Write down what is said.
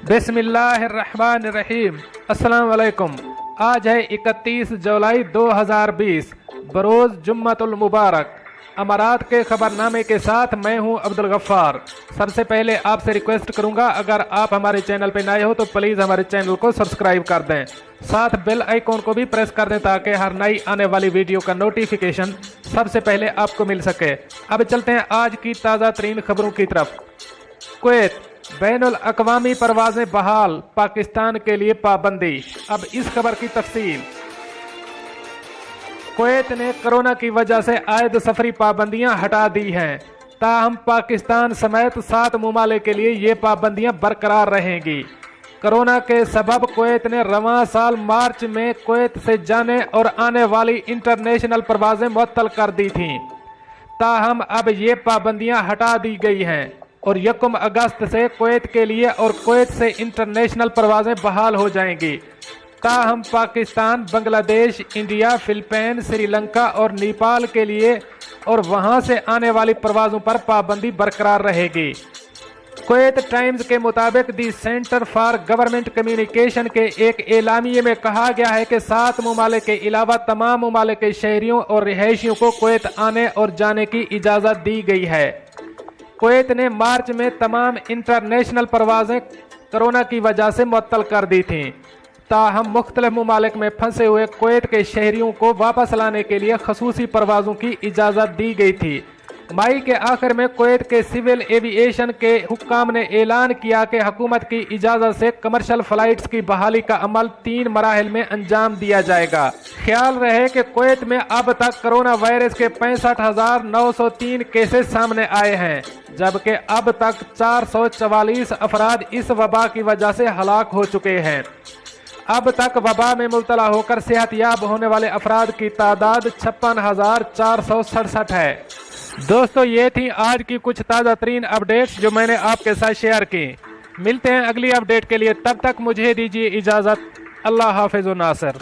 बिस्मिल्लाहिर्रहमानिर्रहीम। अस्सलाम वालेकुम। आज है 31 जुलाई 2020 बरोज़ जुम्मतुल मुबारक। अमारात के खबरनामे के साथ मैं हूं अब्दुल गफ्फार। सबसे पहले आपसे रिक्वेस्ट करूंगा, अगर आप हमारे चैनल पर नए हो तो प्लीज़ हमारे चैनल को सब्सक्राइब कर दें, साथ बेल आइकॉन को भी प्रेस कर दें ताकि हर नई आने वाली वीडियो का नोटिफिकेशन सबसे पहले आपको मिल सके। अब चलते हैं आज की ताज़ा तरीन खबरों की तरफ। कुवैत बैनुल अक़वामी परवाज़ें बहाल, पाकिस्तान के लिए पाबंदी। अब इस खबर की तफसील। कुवैत ने कोरोना की वजह से आयद सफरी पाबंदियां हटा दी हैं, ताहम पाकिस्तान समेत 7 ममालिक के लिए ये पाबंदियां बरकरार रहेंगी। कोरोना के सबब कुवैत ने रवां साल मार्च में कुवैत से जाने और आने वाली इंटरनेशनल परवाज़ें मुअत्तल कर दी थीं, ताहम अब ये पाबंदियां हटा दी गई हैं और 1 अगस्त से कुवैत के लिए और कुवैत से इंटरनेशनल परवाज़ें बहाल हो जाएंगी। ताहम पाकिस्तान, बांग्लादेश, इंडिया, फिलिपाइन, श्रीलंका और नेपाल के लिए और वहां से आने वाली परवाज़ों पर पाबंदी बरकरार रहेगी। कुवैत टाइम्स के मुताबिक the centre for government communication के एक एलामिये में कहा गया है कि 7 ममालिक के अलावा तमाम ममालिक के शहरियों और रिहायशियों को कुवैत आने और जाने की इजाज़त दी गई है। कुवैत ने मार्च में तमाम इंटरनेशनल परवाज़ें कोरोना की वजह से मुअत्तल कर दी थीं, ताहम मुख्तलिफ ममालिक में फंसे हुए कुवैत के शहरियों को वापस लाने के लिए खसूसी परवाज़ों की इजाज़त दी गई थी। मई के आखिर में कुवैत के सिविल एविएशन के हुक्काम ने ऐलान किया कि हुकूमत की इजाज़त से कमर्शियल फ़्लाइट्स की बहाली का अमल 3 मराहिल में अंजाम दिया जाएगा। ख्याल रहे कि कुवैत में अब तक कोरोना वायरस के 65,903 केसेस सामने आए हैं, जबकि अब तक 444 अफराद इस वबा की वजह से हलाक हो चुके हैं। अब तक वबा में मुब्तला होकर सेहतयाब होने वाले अफराद की तादाद 56,467 है। दोस्तों, ये थी आज की कुछ ताज़ा तरीन अपडेट्स जो मैंने आपके साथ शेयर की। मिलते हैं अगली अपडेट के लिए, तब तक मुझे दीजिए इजाज़त। अल्लाह हाफिज़ व नासिर।